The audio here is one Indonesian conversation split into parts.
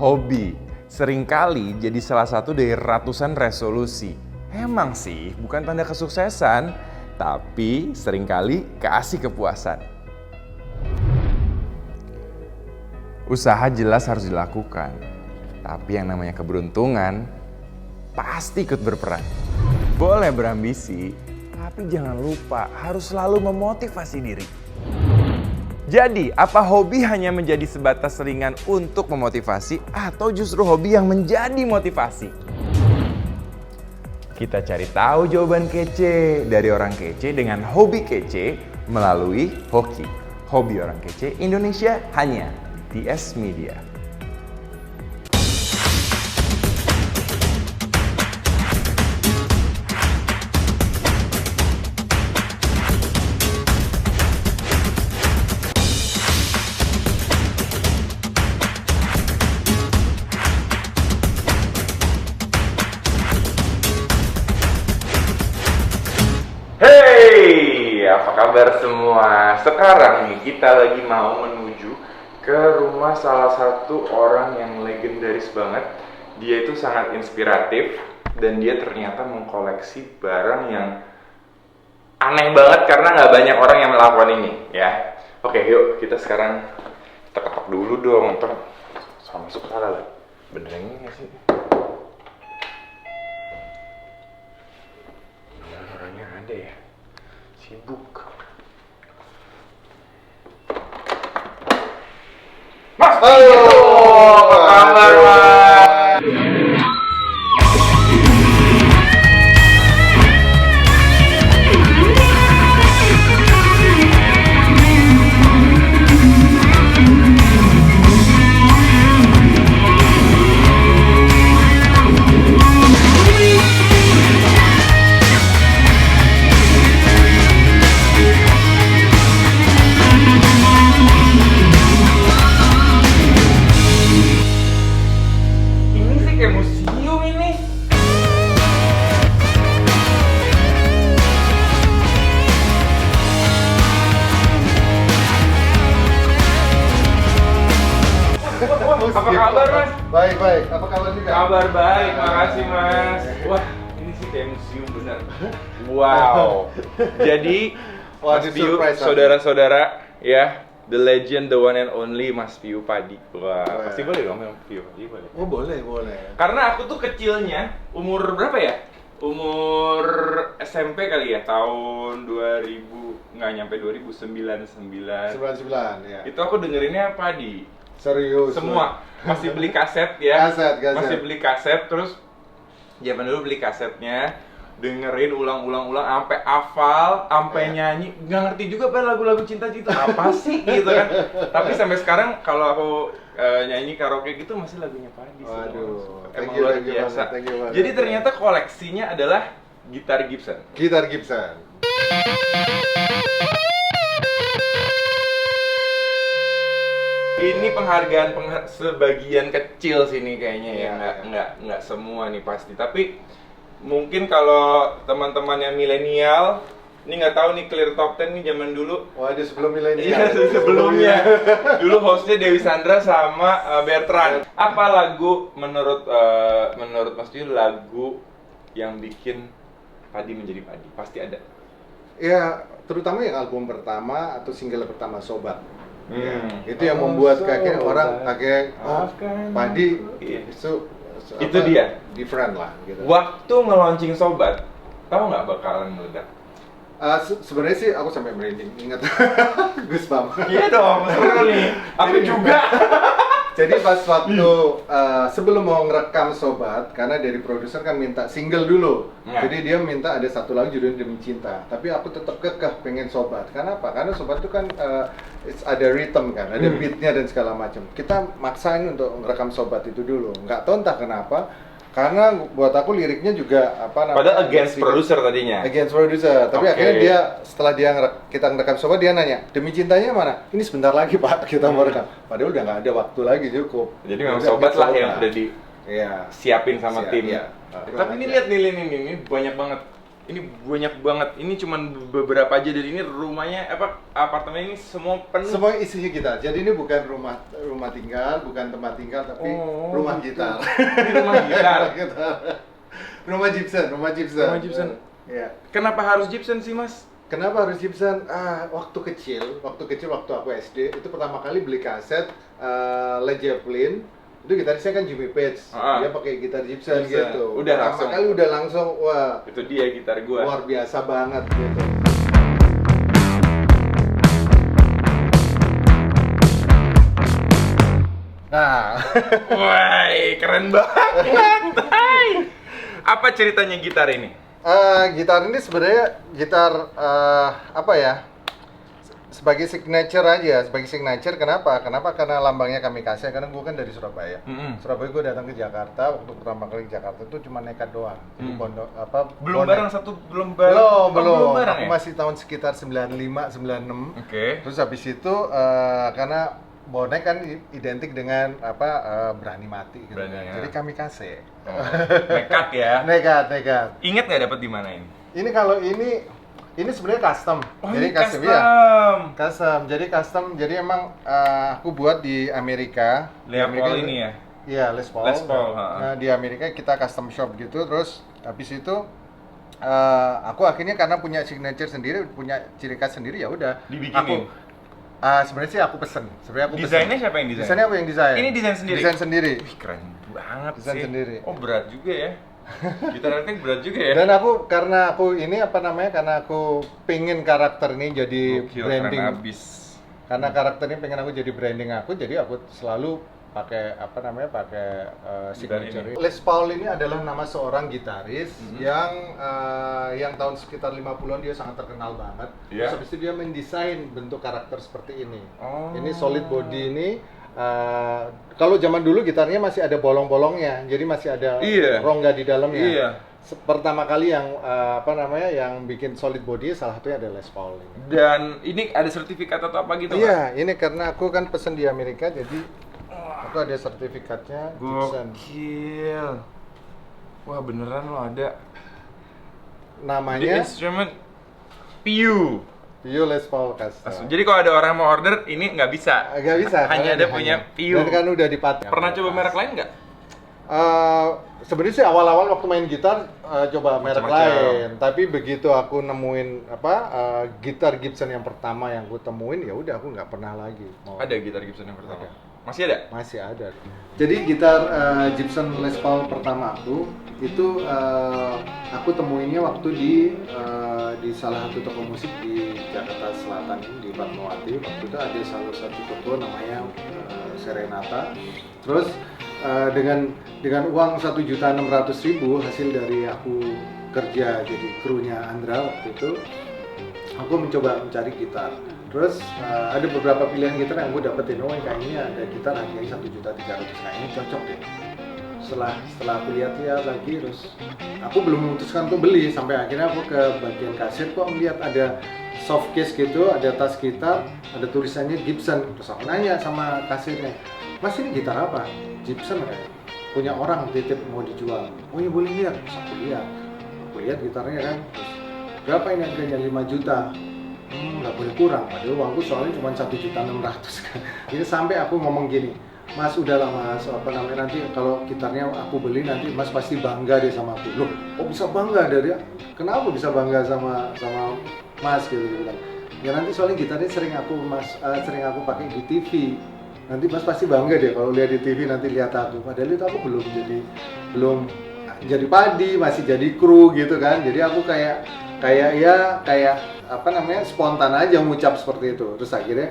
Hobi seringkali jadi salah satu dari ratusan resolusi. Emang sih, bukan tanda kesuksesan, tapi seringkali kasih kepuasan. Usaha jelas harus dilakukan, tapi yang namanya keberuntungan pasti ikut berperan. Boleh berambisi, tapi jangan lupa harus selalu memotivasi diri. Jadi, apa hobi hanya menjadi sebatas selingan untuk memotivasi atau justru hobi yang menjadi motivasi? Kita cari tahu jawaban kece dari orang kece dengan hobi kece melalui Hoki. Hobi orang kece Indonesia hanya di TS Media. Hey, apa kabar semua? Sekarang nih kita lagi mau menuju ke rumah salah satu orang yang legendaris banget. Dia itu sangat inspiratif dan dia ternyata mengkoleksi barang yang aneh banget karena nggak banyak orang yang melakukan ini, ya. Oke, yuk kita sekarang kita ketok dulu dong, ntar sama masuk salah lah. Bener ini nggak sih? Orangnya ada ya? Sibuk. Mas, halo, apa kabar, Mas? Ini sih kayak museum ini. Apa kabar, Mas? Baik, baik. Apa kabar juga? Kabar baik, makasih, Mas. Wah, ini sih kayak museum bener. Wow. Jadi, Wah, Mas di Piu, surprise aku. saudara-saudara, ya, the legend, the one and only Mas Piu Padi. Wah, Wah. pasti boleh dong Mas Piu Padi, boleh. Oh, boleh, boleh. Karena aku tuh kecilnya, umur berapa ya? Umur SMP kali ya, tahun 2000, nggak nyampe 2009, 99 ya. Itu aku dengerinnya Padi. Serius. Semua. Masih beli kaset ya. Kaset. Masih beli kaset, terus zaman dulu beli kasetnya, dengerin ulang-ulang sampai hafal, sampai nyanyi. Nggak ngerti juga pada lagu-lagu cinta itu apa sih gitu kan. Tapi sampai sekarang kalau aku nyanyi karaoke gitu masih lagunya Padi. Waduh, Emang thank you, luar thank you biasa. banget, thank you banget. Jadi ternyata koleksinya adalah gitar Gibson. Gitar Gibson. Ini penghargaan sebagian kecil sini kayaknya ya, Iya, nggak semua nih pasti. Tapi mungkin kalau teman-teman yang milenial, ini nggak tahu nih Clear Top 10 nih zaman dulu. Wah, itu sebelum milenial. Iya, sebelumnya. Dulu hostnya Dewi Sandra sama Bertrand. Apa lagu menurut Mas Dio lagu yang bikin Padi menjadi Padi? Pasti ada. Ya, terutama yang album pertama atau single pertama Sobat. Ya, itu yang Oh, membuat Sobat. orang kaget, oh, Akan Padi Iya. itu dia. different lah gitu. Waktu nge-launching Sobat, tahu nggak bakalan meledak? Sebenarnya sih aku sampai merinding, ingat Goosebumps. Iya dong, seru nih. Aku juga. Jadi pas waktu sebelum mau ngerekam Sobat, karena dari produser kan minta single dulu. Ya. Jadi dia minta ada satu lagu judulnya Demi Cinta. Tapi aku tetap kekeh pengen Sobat. Karena apa? Karena Sobat itu kan ada rhythm kan, ada beatnya dan segala macam. Kita maksain untuk ngerekam Sobat itu dulu. Nggak tahu entah kenapa. Karena buat aku liriknya juga apa namanya? Padahal against producer tadinya. Against producer, tapi Oke. akhirnya dia setelah kita ngerekam Sobat, dia nanya, Demi Cintanya mana? Ini sebentar lagi Pak, kita mau rekam. Padahal udah nggak ada waktu lagi, cukup. Jadi memang Udah, Sobat lah yang Sobat. udah Iya. disiapin sama Siap, tim. iya. Tapi ini lihat nih, ini banyak banget. Ini banyak banget. Ini cuman beberapa aja dari ini rumahnya apartemen ini semua penuh. Semua isinya gitar. Jadi ini bukan rumah tinggal, bukan tempat tinggal, tapi rumah gitu. gitar. Ini rumah gitar. Rumah Gibson. Rumah Gibson. Iya. Kenapa harus Gibson sih, Mas? Kenapa harus Gibson? Waktu kecil waktu aku SD itu pertama kali beli kaset Led Zeppelin. Itu gitarisnya kan Jimmy Page, dia pakai gitar Gibson gitu. Udah pertama kali udah langsung, wah itu dia gitar gua. luar biasa banget gitu. Nah, Wah, keren banget. Hai. Apa ceritanya gitar ini? gitar ini sebenarnya gitar apa ya? Sebagai signature aja, kenapa? Karena lambangnya Kamikaze, karena gue kan dari Surabaya. Surabaya gue datang ke Jakarta, waktu pertama kali ke Jakarta itu cuma nekat doang. Belum bareng. Belum. Bareng, Aku ya? masih tahun sekitar 95, 96. Oke. Terus habis itu karena bonek kan identik dengan berani mati gitu. Berani, ya. Jadi Kamikaze. Nekat ya. Nekat. Ingat nggak dapat di mana ini? Ini kalau ini sebenarnya custom. Jadi ini custom. custom. Ya. Custom. Jadi emang aku buat di Amerika. Les Paul ini ya? Iya, Les Paul. Les Paul, Nah, di Amerika kita custom shop gitu, terus habis itu aku akhirnya karena punya signature sendiri, punya ciri khas sendiri, ya udah. Dibikinin. Sebenarnya sih aku pesen. Desainnya siapa yang desain? Desainnya aku yang desain. Ini desain sendiri? Desain sendiri. Wih, keren banget Desain sih. sendiri. Oh, berat juga ya. Gitar elektrik berat juga ya. Dan karena aku pingin karakter ini jadi Gokil, branding. keren abis. Karena karakter ini pengen aku jadi branding aku, jadi aku selalu pakai signature. Les Paul ini adalah nama seorang gitaris yang tahun sekitar 50-an dia sangat terkenal banget. Yeah. Terus habis itu dia mendesain bentuk karakter seperti ini. Oh. Ini solid body ini. Kalau zaman dulu gitarnya masih ada bolong-bolongnya, jadi masih ada rongga di dalamnya. Iya. Pertama kali yang yang bikin solid body salah satunya ada Les Paul ini. Dan ini ada sertifikat atau apa gitu? Iya, ini karena aku kan pesen di Amerika, jadi aku ada sertifikatnya Gibson. Gokil. Wah, beneran lo ada. The Namanya instrument Piu. Piu Les Paul Custom. Jadi kalau ada orang mau order, ini nggak bisa? Nggak bisa. Hanya ada punya Piu. Dan kan udah dipaten. Pernah coba merek lain nggak? Sebenarnya sih awal-awal waktu main gitar coba merek Macam-macam. lain, tapi begitu aku nemuin gitar Gibson yang pertama yang aku temuin, ya udah aku nggak pernah lagi. Ada gitar Gibson yang pertama? Ada. Masih ada? Masih ada. Jadi gitar Gibson Les Paul pertama aku itu aku temuinnya waktu di salah satu toko musik di Jakarta Selatan ini, di Fatmawati. Waktu itu ada salah satu toko namanya Serenata. Terus dengan uang 1.600.000 hasil dari aku kerja jadi krunya Andra waktu itu, aku mencoba mencari gitar. Terus ada beberapa pilihan gitar yang gue dapetin, kayaknya ada gitar harganya 1.300.000, kayaknya cocok deh. Setelah aku lihat-lihat lagi, terus aku belum memutuskan untuk beli, sampai akhirnya aku ke bagian kasir, kok melihat ada soft case gitu, ada tas gitar, ada tulisannya Gibson. Terus aku nanya sama kasirnya, "Mas, ini gitar apa?" "Gibson kayak punya orang titip mau dijual." "Oh iya, boleh lihat." Terus aku lihat gitarnya kan, terus berapa ini harganya? 5 juta. Nggak boleh kurang, padahal uangku soalnya cuma 1.600.000 kan. Jadi sampai aku ngomong gini, "Mas, udahlah Mas, nanti kalau gitarnya aku beli, nanti Mas pasti bangga deh sama aku." "Loh, kok bisa bangga dari? Kenapa bisa bangga sama Mas?" gitu bilang. "Ya nanti soalnya gitarnya sering aku pakai di TV. Nanti Mas pasti bangga deh kalau lihat di TV, nanti lihat aku." Padahal itu aku belum jadi padi, masih jadi kru gitu kan. Jadi aku kayak spontan aja ngucap seperti itu. Terus akhirnya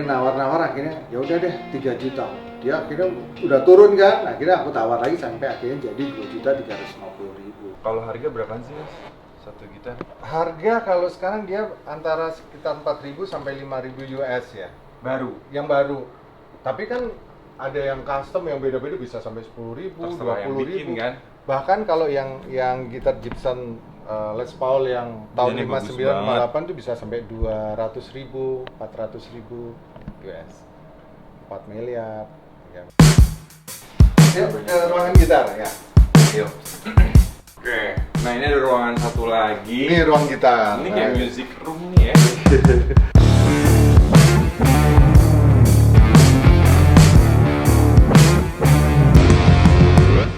nawar-nawar, akhirnya ya udah deh 3 juta. Dia akhirnya udah turun kan. Akhirnya aku tawar lagi sampai akhirnya jadi 2.350.000. Kalau harga berapaan sih, Mas? Satu gitar? Harga kalau sekarang dia antara sekitar 4.000 sampai 5.000 US ya. Baru? Yang baru. Tapi kan ada yang custom yang beda-beda, bisa sampai 10.000, Terserah yang bikin 20.000 kan? Bahkan kalau yang gitar Gibson Les Paul yang tahun Desainnya bagus 59 58 tuh bisa sampai 200.000, 400.000 US. 4 miliar ya. Yuk ke ruangan gitar ya. Yuk. Oke, nah ini ada ruangan satu lagi. Ini ruang gitar. Ini kayak music room nih ya.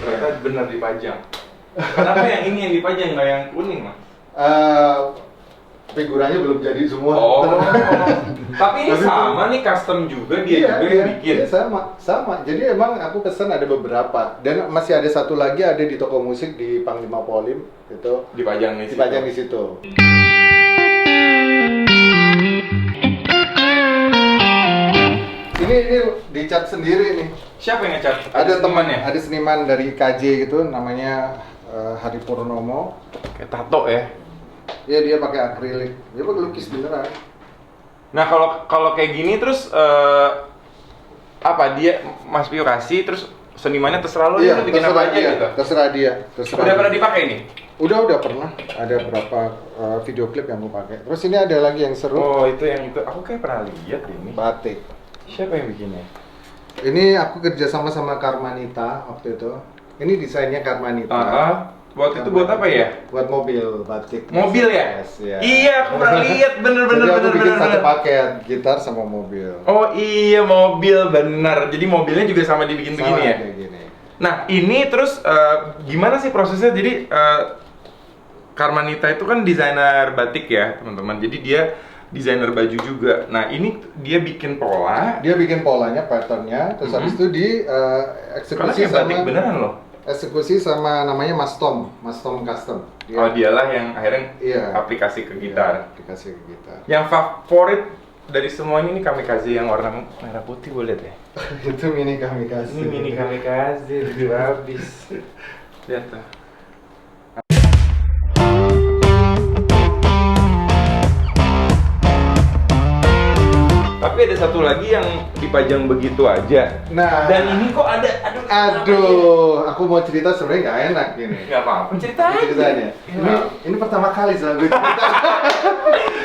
Ternyata benar dipajang. Kenapa yang ini yang dipajang, nggak yang kuning, Mas? Figurannya belum jadi semua. Oh, tapi ini sama nih, custom juga, dia juga yang bikin. Iya, sama. Jadi emang aku pesan ada beberapa, dan masih ada satu lagi ada di toko musik di Panglima Polim, itu Dipajang di situ. Ini dicat sendiri nih. Siapa yang ngecat? Ada temannya? Ada seniman dari KJ gitu, namanya Hari Purnomo. Kayak tato ya. Ya dia pakai akrilik, dia pakai lukis beneran. Nah kalau kayak gini terus apa dia Mas Pio kasih terus senimannya terserah lo, Iya, dia bikin apa aja gitu. Terserah dia. Udah pernah dipakai ini? Udah pernah. Ada berapa video klip yang gue pakai. Terus ini ada lagi yang seru. Oh itu yang itu, aku kayak pernah lihat ini. Batik. Siapa yang bikinnya? Ini aku kerja sama Karmanita waktu itu. Ini desainnya Karmanita. Waktu itu buat apa ya? Buat mobil batik. Mobil ya? Yes, ya. Iya, aku pernah lihat, bener. Jadi aku bikin satu paket, gitar sama mobil. Oh iya, mobil, bener. Jadi mobilnya juga sama dibikin begini ya? Kayak gini. Nah, ini terus gimana sih prosesnya? Jadi Karmanita itu kan desainer batik ya, teman-teman. Jadi dia desainer baju juga. Nah, ini dia bikin pola. Dia bikin polanya, patternnya, terus habis itu di Karena eksekusi kayak batik beneran loh. Eksekusi sama namanya Mas Tom Custom. Dialah yang akhirnya Iya. aplikasi ke gitar. Aplikasi ke gitar. Yang favorit dari semuanya ini Kamikaze yang warna merah putih, boleh deh. Itu mini Kamikaze. Ini mini Kamikaze, lucu habis. Lihat tuh. Tapi ada satu lagi yang dipajang begitu aja. Nah. Dan ini kok ada, Aduh, aku mau cerita sebenarnya nggak enak ini. Nggak apa-apa, ceritanya. Ini pertama kali saya gue cerita.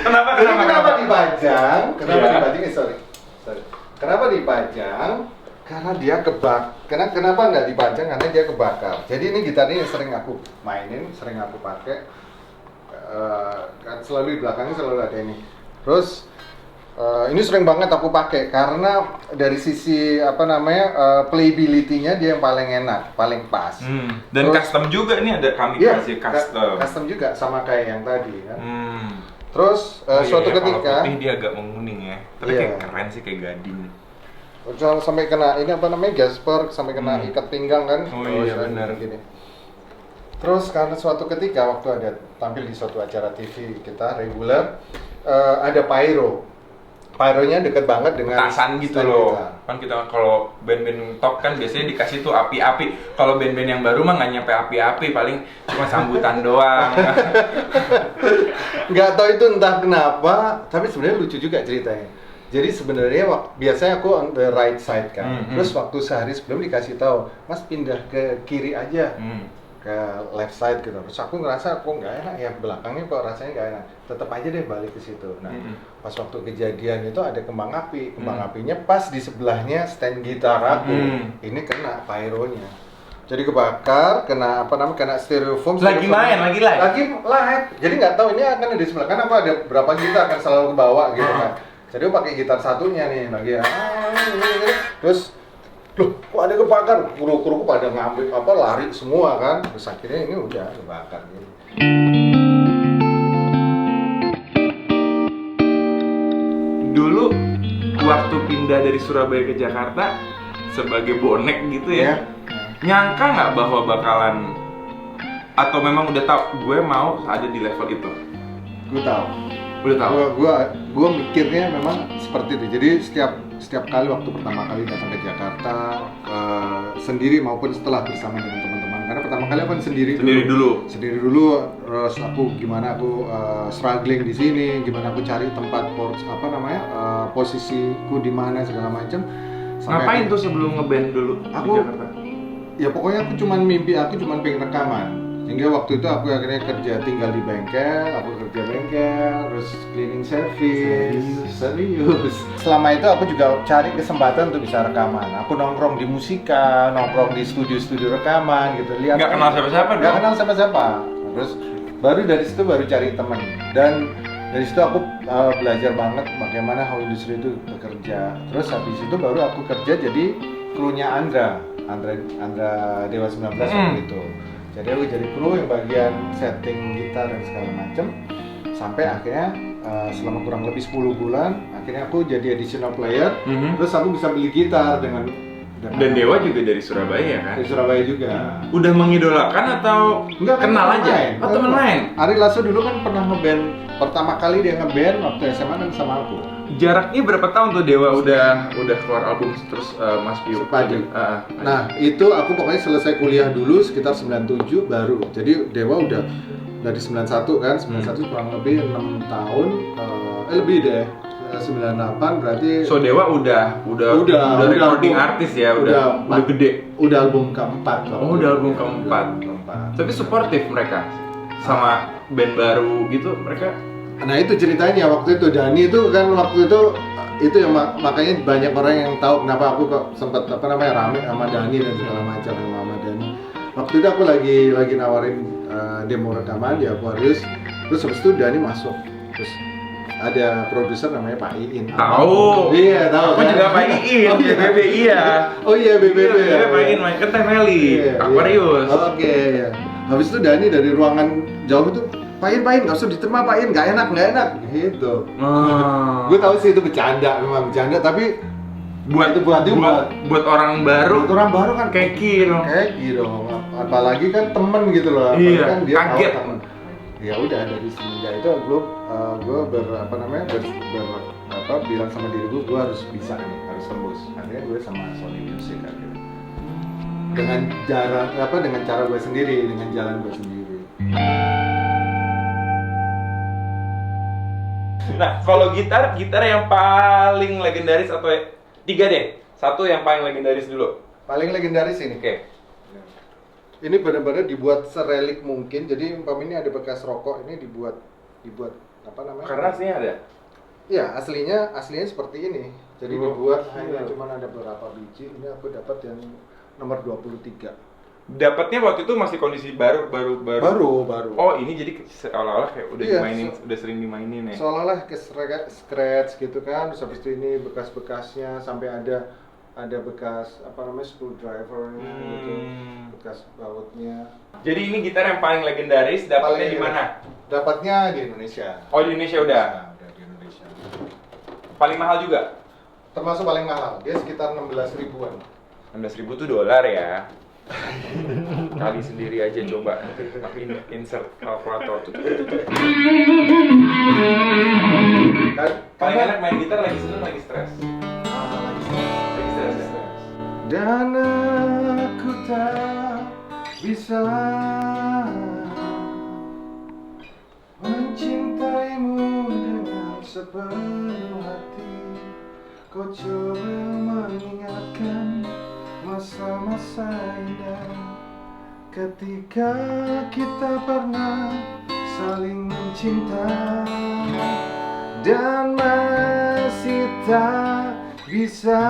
Kenapa? Kenapa dipajang? Kenapa Iya. dipajang? Sorry. Kenapa dipajang? Karena dia kenapa nggak dipajang? Karena dia kebakar. Jadi ini gitar ini yang sering aku mainin, sering aku pakai. Kan selalu di belakangnya selalu ada ini. Terus ini sering banget aku pakai karena dari sisi playability-nya dia yang paling enak, paling pas. Dan terus, custom juga ini ada Kamikaze custom. Custom juga sama kayak yang tadi kan. Terus Oh, suatu iya, ketika kalau putih dia agak menguning ya. Tapi Iya. kayak keren sih, kayak gading. jangan sampai kena ini Gasper sampai kena ikat pinggang kan. Oh iya, saya benar. gini. Terus karena suatu ketika waktu ada tampil di suatu acara TV kita reguler, ada pyronya deket banget dengan Petasan gitu stand loh. kita. Kan kita kalau band-band top kan biasanya dikasih tuh api-api. Kalau band-band yang baru mah nggak nyampe api-api, paling cuma sambutan doang. Nggak tahu itu entah kenapa, tapi sebenarnya lucu juga ceritanya. Jadi sebenarnya biasanya aku on the right side kan. Terus waktu sehari sebelum dikasih tahu, Mas pindah ke kiri aja. Ke left side gitu. Terus aku ngerasa kok nggak enak ya, belakangnya kok rasanya nggak enak. Tetap aja deh balik ke situ. Nah, pas waktu kejadian itu ada kembang api. Kembang apinya pas di sebelahnya stand gitar aku. Ini kena pyronya. Jadi kebakar, kena styrofoam. Lagi main, lagi live. Lagi live. Jadi nggak tahu ini akan di sebelah kan apa ada berapa gitar akan selalu ke bawah gitu kan. Jadi aku pakai gitar satunya nih lagi ya. Terus loh, kok ada kebakar? Kru-kru pada ngambil lari semua kan. Terus akhirnya ini udah kebakar gitu. Dulu waktu pindah dari Surabaya ke Jakarta sebagai bonek gitu ya. Nyangka nggak bahwa bakalan, atau memang udah tahu gue mau ada di level itu? Gue tahu. Udah tahu. Gue mikirnya memang seperti itu. Jadi setiap kali waktu pertama kali datang ke Jakarta sendiri maupun setelah bersama dengan teman-teman. Karena pertama kali aku kan sendiri dulu. Terus aku gimana aku struggling di sini, gimana aku cari tempat posisiku di mana segala macam. Ngapain tuh sebelum ngeband dulu di Jakarta? Ya pokoknya aku cuman pengen rekaman. Sehingga waktu itu aku akhirnya tinggal di bengkel, aku kerja bengkel, terus cleaning service. Serius. Selama itu aku juga cari kesempatan untuk bisa rekaman. Aku nongkrong di musika, nongkrong di studio-studio rekaman gitu. Lihat. Nggak kenal siapa-siapa dong? Nggak kenal siapa-siapa. Terus baru dari situ baru cari teman. Dan dari situ aku belajar banget bagaimana how industri itu bekerja. Terus habis itu baru aku kerja jadi krunya Andra Dewa 19 waktu itu. Jadi aku jadi kru yang bagian setting gitar dan segala macem. Sampai akhirnya selama kurang lebih 10 bulan, akhirnya aku jadi additional player. Terus aku bisa beli gitar dengan Dan Dewa juga dari Surabaya kan? Dari Surabaya juga. Udah mengidolakan atau Enggak, kenal aja? Oh, teman main. Ari Lasso dulu kan pernah ngeband, pertama kali dia ngeband waktu SMA kan sama aku. Jaraknya berapa tahun tuh Dewa udah keluar album terus Mas Pio? Sepadi. Nah, itu aku pokoknya selesai kuliah dulu sekitar 97 baru. Jadi Dewa udah dari 91 kan, 91 kurang lebih 6 tahun, lebih deh. 98 berarti Dewa udah recording artis ya, udah gede. Udah album keempat. Udah album keempat. Tapi suportif mereka sama band baru gitu mereka. Nah itu ceritanya waktu itu Dani itu kan waktu itu yang makanya banyak orang yang tahu kenapa aku kok sempat rame sama Dani dan segala macam sama Dani. Waktu itu aku lagi nawarin demo rekaman di Aquarius, terus habis itu Dani masuk, terus ada produser namanya Pak Iin. Tahu. Iya, tahu. Aku juga Pak Iin, BBB iya. Oh iya, BBB ya. Pak Iin main kan Temeli, Aquarius. Oke, ya. Habis itu Dani dari ruangan jauh itu, Pak Iin, nggak usah diterima Pak Iin, nggak enak, gitu. Gue tahu sih itu bercanda, memang bercanda, tapi buat orang baru kan keki dong. Apalagi kan temen gitu loh. Iya, kan dia kaget. Ya udah dari semenjak itu gue bilang sama diri gue harus bisa nih, harus tembus. Akhirnya gue sama Sony Music akhirnya. Dengan cara gue sendiri, dengan jalan gue sendiri. Nah, kalau gitar yang paling legendaris atau 3 deh. Satu yang paling legendaris dulu. Paling legendaris ini. Oke. Ini benar-benar dibuat serelik mungkin. Jadi ini ada bekas rokok, ini dibuat apa namanya? Karena aslinya ada. Iya, aslinya seperti ini. Jadi dibuat hanya cuma ada beberapa biji. Ini aku dapat yang nomor 23. Dapatnya waktu itu masih kondisi baru. Baru. Oh, ini jadi seolah-olah kayak udah dimainin, udah sering dimainin ya. Seolah-olah ke scratch gitu kan. Terus habis itu ini bekas-bekasnya sampai ada bekas screwdriver gitu, bekas bautnya. Jadi ini gitar yang paling legendaris, dapatnya di mana? Dapatnya di Indonesia. Oh, di Indonesia udah. Udah di Indonesia. Paling mahal juga? Termasuk paling mahal. Dia sekitar 16 ribuan. 16 ribu tuh dolar ya. Kali sendiri aja coba. Insert kalkulator tuh. Paling enak main gitar lagi seneng lagi stres. Dan aku tak bisa mencintaimu dengan sepenuh hati. Kau coba mengingatkan masa-masa indah ketika kita pernah saling mencinta, dan masih tak bisa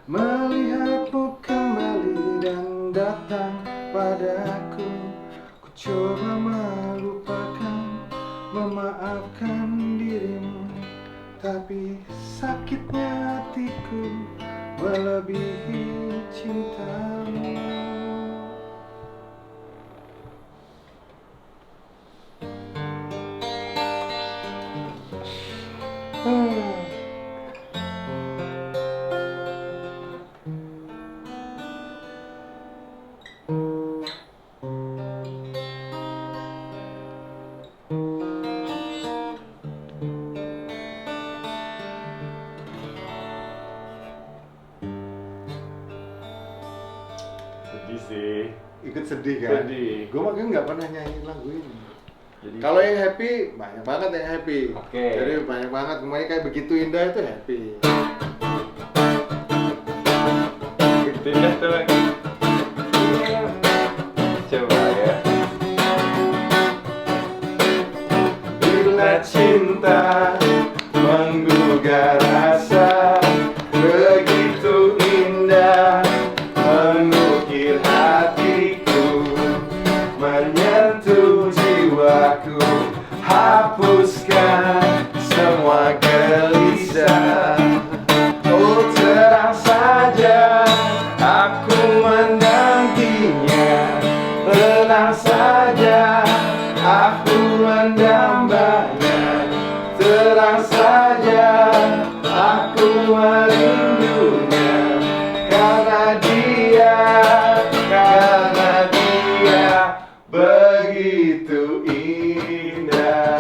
melihatmu kembali dan datang padaku. Ku coba melupakan, memaafkan dirimu, tapi sakitnya hatiku melebihi cintamu. Sedih sih. Ikut sedih kan? Sedih. Gue makanya nggak pernah nyanyi lagu ini. Jadi kalau yang happy, banyak banget yang happy. Oke. Jadi banyak banget, semuanya kayak begitu indah itu happy. Begitu indah tuh lagi. Coba ya. terang saja aku merindunya karena dia begitu indah.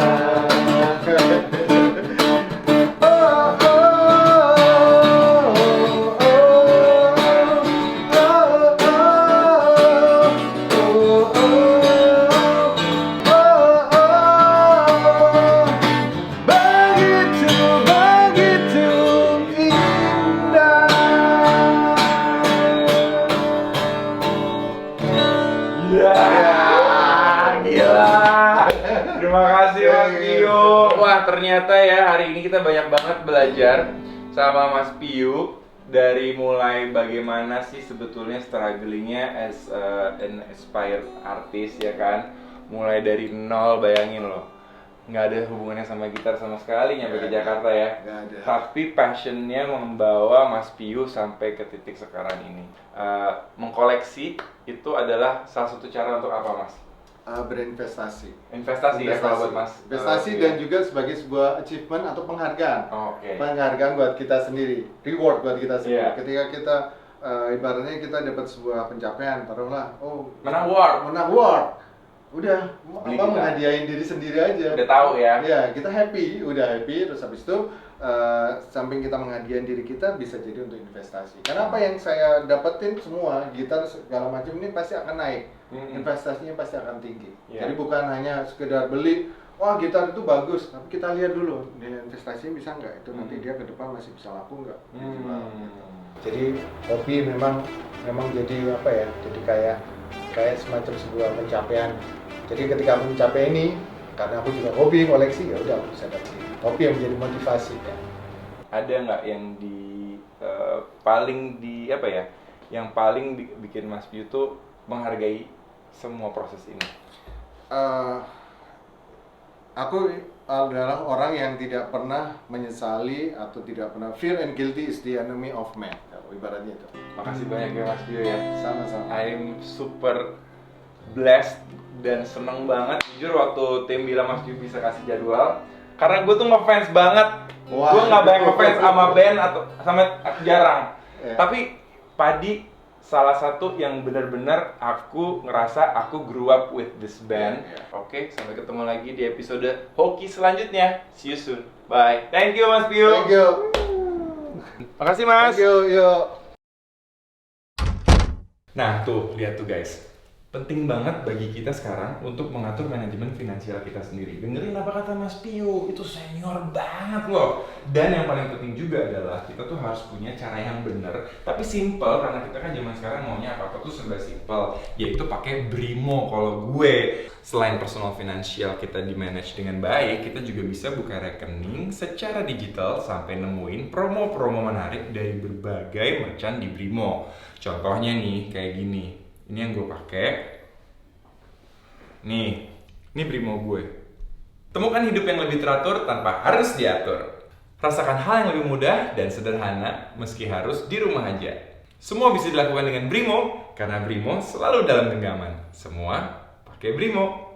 Oh, oh, oh, oh, oh, begitu indah. Ya, gila. Terima kasih Mas Piyu. Wah, ternyata ya hari ini kita banyak banget belajar sama Mas Piyu dari mulai bagaimana sih sebetulnya strugglingnya as an aspired artist ya kan. Mulai dari nol, bayangin loh. Nggak ada hubungannya sama gitar sama sekali nyampe ke Jakarta ya. Nggak ada. Tapi passionnya membawa Mas Piyu sampai ke titik sekarang ini. Mengkoleksi itu adalah salah satu cara untuk apa, Mas? Berinvestasi. Investasi ya kalau buat Mas. Investasi dan juga sebagai sebuah achievement atau penghargaan. Oke. Penghargaan buat kita sendiri, reward buat kita sendiri. Iya. Ketika kita ibaratnya kita dapat sebuah pencapaian, taruhlah, Menang award. menang award. Udah, Beli apa kita. menghadiahin diri sendiri aja. Udah tahu ya. Ya, kita udah happy, terus habis itu samping kita menghadiahin diri kita bisa jadi untuk investasi. Karena apa yang saya dapetin semua, gitar segala macam ini pasti akan naik. Investasinya pasti akan tinggi. Iya. Jadi bukan hanya sekedar beli, wah gitar itu bagus, tapi kita lihat dulu, investasinya bisa nggak? Itu nanti dia ke depan masih bisa laku nggak? Jadi hobi memang jadi apa ya? Jadi kayak semacam sebuah pencapaian. Jadi ketika aku mencapai ini, karena aku juga hobi koleksi, ya udah aku bisa dapetin. Hobi yang menjadi motivasi ya. Ada nggak yang paling apa ya? Yang paling bikin Mas Piyu tuh menghargai semua proses ini? Aku adalah orang yang tidak pernah menyesali atau tidak pernah fear and guilty is the enemy of man. Ibaratnya itu. Makasih banyak ya Mas Piyu ya. Sama-sama. I'm super blessed dan seneng banget jujur waktu tim bilang Mas Piyu bisa kasih jadwal karena gue tuh ngefans banget. Wah. Gue nggak banyak ngefans sama band atau sama jarang. Yeah. Tapi Padi salah satu yang benar-benar aku ngerasa aku grew up with this band. Oke, sampai ketemu lagi di episode hoki selanjutnya. See you soon. Bye. Thank you Mas Piyu. Thank you. Makasih Mas. Thank you. Yo. Nah tuh, lihat tuh guys. Penting banget bagi kita sekarang untuk mengatur manajemen finansial kita sendiri. Dengerin apa kata Mas Piyu, itu senior banget loh. Dan yang paling penting juga adalah kita tuh harus punya cara yang benar, tapi simple karena kita kan zaman sekarang maunya apa-apa tuh serba simple, yaitu pakai Brimo kalau gue. Selain personal finansial kita di manage dengan baik, kita juga bisa buka rekening secara digital sampai nemuin promo-promo menarik dari berbagai merchant di Brimo. Contohnya nih kayak gini. Ini yang gue pakai. Nih, ini Brimo gue. Temukan hidup yang lebih teratur tanpa harus diatur. Rasakan hal yang lebih mudah dan sederhana meski harus di rumah aja. Semua bisa dilakukan dengan Brimo karena Brimo selalu dalam genggaman. Semua pakai Brimo.